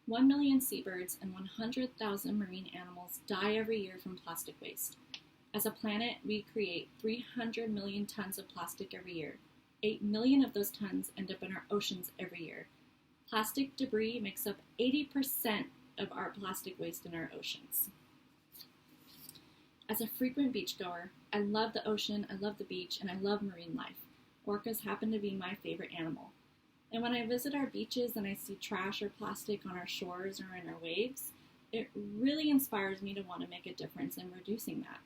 1 million seabirds and 100,000 marine animals die every year from plastic waste. As a planet, we create 300 million tons of plastic every year. 8 million of those tons end up in our oceans every year. Plastic debris makes up 80% of our plastic waste in our oceans. As a frequent beachgoer, I love the ocean, I love the beach, and I love marine life. Orcas happen to be my favorite animal. And when I visit our beaches and I see trash or plastic on our shores or in our waves, it really inspires me to want to make a difference in reducing that.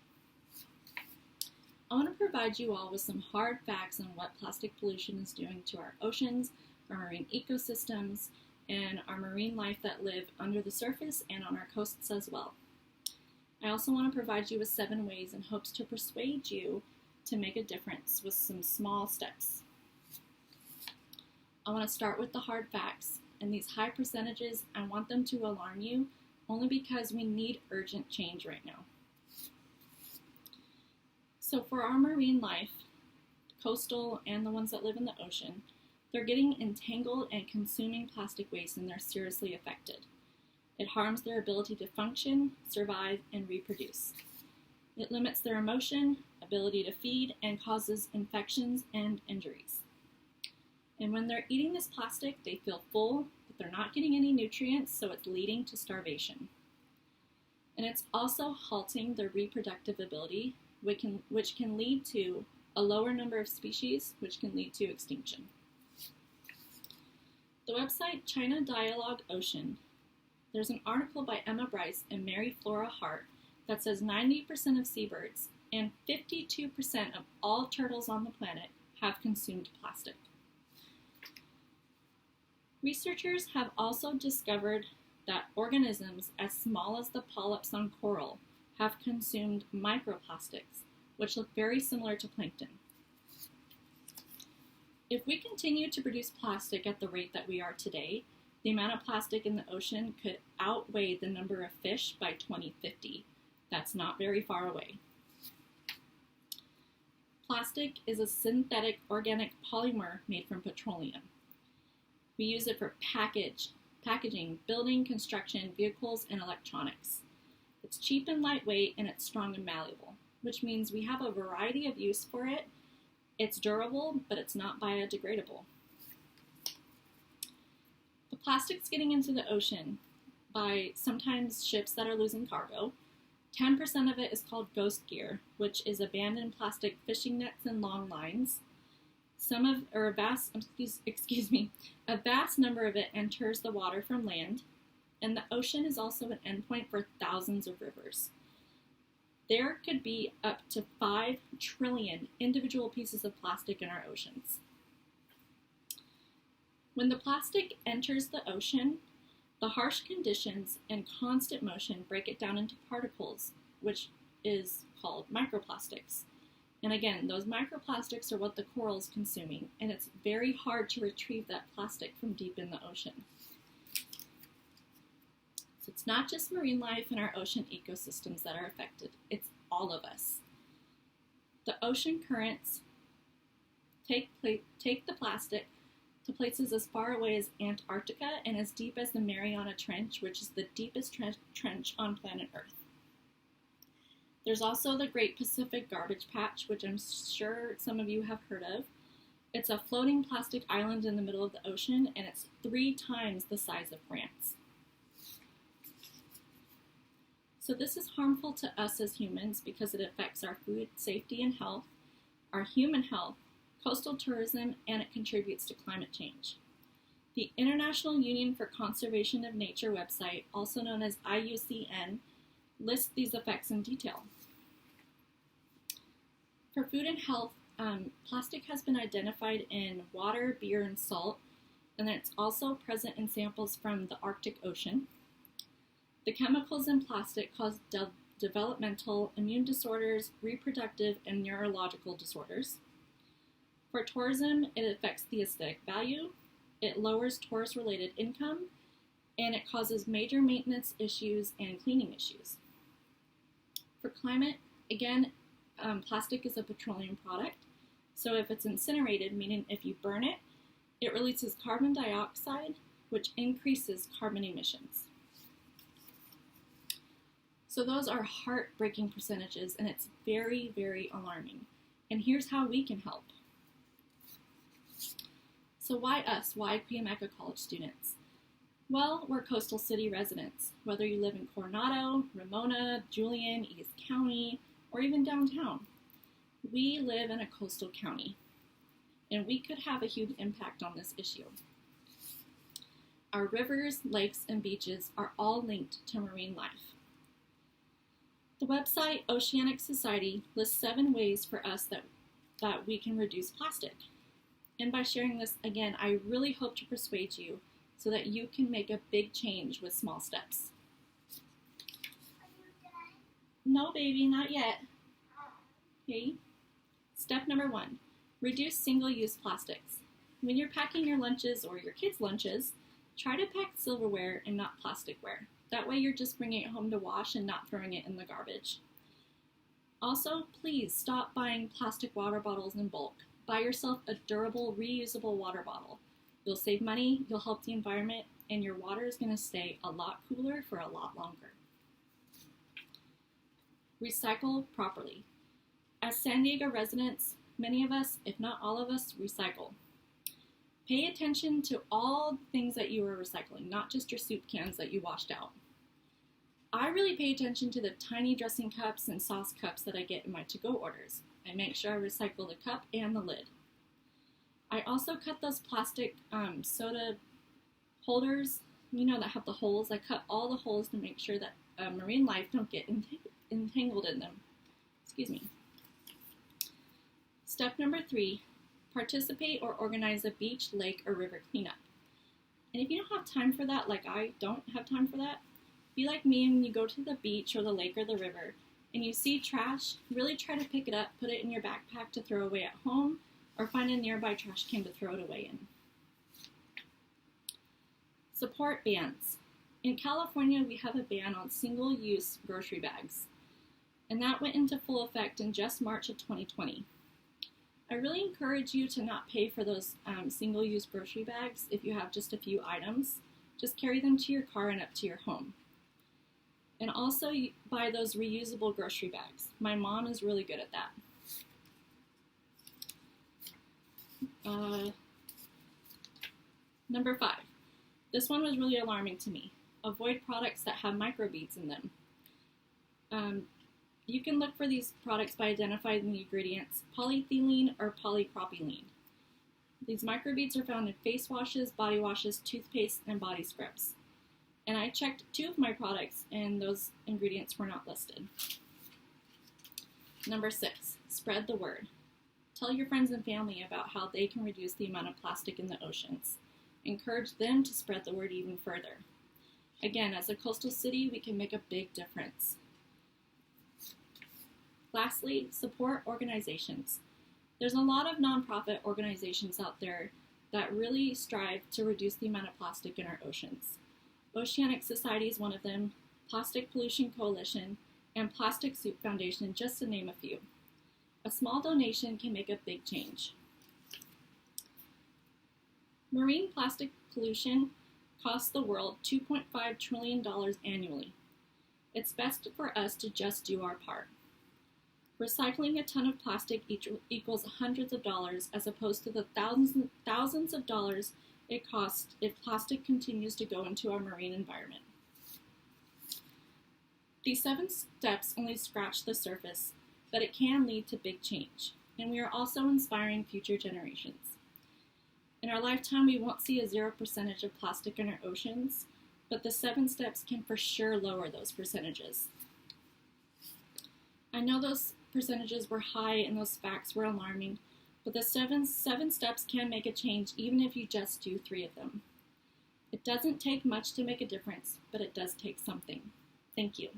I want to provide you all with some hard facts on what plastic pollution is doing to our oceans, our marine ecosystems, and our marine life that live under the surface and on our coasts as well. I also want to provide you with 7 ways in hopes to persuade you to make a difference with some small steps. I want to start with the hard facts, and these high percentages, I want them to alarm you only because we need urgent change right now. So for our marine life, coastal and the ones that live in the ocean, they're getting entangled and consuming plastic waste, and they're seriously affected. It harms their ability to function, survive, and reproduce. It limits their emotion, ability to feed, and causes infections and injuries. And when they're eating this plastic, they feel full, but they're not getting any nutrients, so it's leading to starvation. And it's also halting their reproductive ability, which can lead to a lower number of species, which can lead to extinction. The website China Dialogue Ocean, there's an article by Emma Bryce and Mary Flora Hart that says 90% of seabirds and 52% of all turtles on the planet have consumed plastic. Researchers have also discovered that organisms as small as the polyps on coral have consumed microplastics, which look very similar to plankton. If we continue to produce plastic at the rate that we are today, the amount of plastic in the ocean could outweigh the number of fish by 2050. That's not very far away. Plastic is a synthetic organic polymer made from petroleum. We use it for packaging, building, construction, vehicles, and electronics. It's cheap and lightweight, and it's strong and malleable, which means we have a variety of use for it. It's durable, but it's not biodegradable. The plastic's getting into the ocean by sometimes ships that are losing cargo. 10% of it is called ghost gear, which is abandoned plastic fishing nets and long lines. A vast number of it enters the water from land, and the ocean is also an endpoint for thousands of rivers. There could be up to 5 trillion individual pieces of plastic in our oceans. When the plastic enters the ocean, the harsh conditions and constant motion break it down into particles, which is called microplastics. And again, those microplastics are what the coral is consuming, and it's very hard to retrieve that plastic from deep in the ocean. So it's not just marine life and our ocean ecosystems that are affected, it's all of us. The ocean currents take the plastic to places as far away as Antarctica and as deep as the Mariana Trench, which is the deepest trench on planet Earth. There's also the Great Pacific Garbage Patch, which I'm sure some of you have heard of. It's a floating plastic island in the middle of the ocean, and it's 3 times the size of France. So this is harmful to us as humans because it affects our food safety and health, our human health, coastal tourism, and it contributes to climate change. The International Union for Conservation of Nature website, also known as IUCN, lists these effects in detail. For food and health, plastic has been identified in water, beer, and salt, and it's also present in samples from the Arctic Ocean. The chemicals in plastic cause developmental, immune disorders, reproductive, and neurological disorders. For tourism, it affects the aesthetic value, it lowers tourist-related income, and it causes major maintenance issues and cleaning issues. For climate, again, plastic is a petroleum product, so if it's incinerated, meaning if you burn it, it releases carbon dioxide, which increases carbon emissions. So those are heartbreaking percentages, and it's very, very alarming. And here's how we can help. So why us? Why Cuyamaca College students? Well, we're coastal city residents. Whether you live in Coronado, Ramona, Julian, East County, or even downtown, we live in a coastal county, and we could have a huge impact on this issue. Our rivers, lakes, and beaches are all linked to marine life. The website Oceanic Society lists 7 ways for us that we can reduce plastic. And by sharing this, again, I really hope to persuade you so that you can make a big change with small steps. Are you done? No, baby, not yet. Okay. Step number 1, reduce single-use plastics. When you're packing your lunches or your kids' lunches, try to pack silverware and not plasticware. That way you're just bringing it home to wash and not throwing it in the garbage. Also, please stop buying plastic water bottles in bulk. Buy yourself a durable, reusable water bottle. You'll save money, you'll help the environment, and your water is going to stay a lot cooler for a lot longer. Recycle properly. As San Diego residents, many of us, if not all of us, recycle. Pay attention to all the things that you are recycling, not just your soup cans that you washed out. I really pay attention to the tiny dressing cups and sauce cups that I get in my to-go orders. I make sure I recycle the cup and the lid. I also cut those plastic soda holders, that have the holes. I cut all the holes to make sure that marine life don't get entangled in them. Excuse me. Step number 3, participate or organize a beach, lake, or river cleanup. And if you don't have time for that, like I don't have time for that, be like me and when you go to the beach or the lake or the river and you see trash, really try to pick it up, put it in your backpack to throw away at home, or find a nearby trash can to throw it away in. Support bans. In California, we have a ban on single-use grocery bags, and that went into full effect in just March of 2020. I really encourage you to not pay for those single-use grocery bags if you have just a few items. Just carry them to your car and up to your home. And also buy those reusable grocery bags. My mom is really good at that. Number 5. This one was really alarming to me. Avoid products that have microbeads in them. You can look for these products by identifying the ingredients polyethylene or polypropylene. These microbeads are found in face washes, body washes, toothpaste, and body scrubs. And I checked 2 of my products and those ingredients were not listed. Number 6, spread the word. Tell your friends and family about how they can reduce the amount of plastic in the oceans. Encourage them to spread the word even further. Again, as a coastal city, we can make a big difference. Lastly, support organizations. There's a lot of nonprofit organizations out there that really strive to reduce the amount of plastic in our oceans. Oceanic Society is one of them, Plastic Pollution Coalition, and Plastic Soup Foundation, just to name a few. A small donation can make a big change. Marine plastic pollution costs the world $2.5 trillion annually. It's best for us to just do our part. Recycling a ton of plastic equals hundreds of dollars as opposed to the thousands of dollars it costs if plastic continues to go into our marine environment. These 7 steps only scratch the surface, but it can lead to big change, and we are also inspiring future generations. In our lifetime, we won't see a 0% of plastic in our oceans, but the 7 steps can for sure lower those percentages. I know those percentages were high and those facts were alarming, but the 7 steps can make a change even if you just do 3 of them. It doesn't take much to make a difference, but it does take something. Thank you.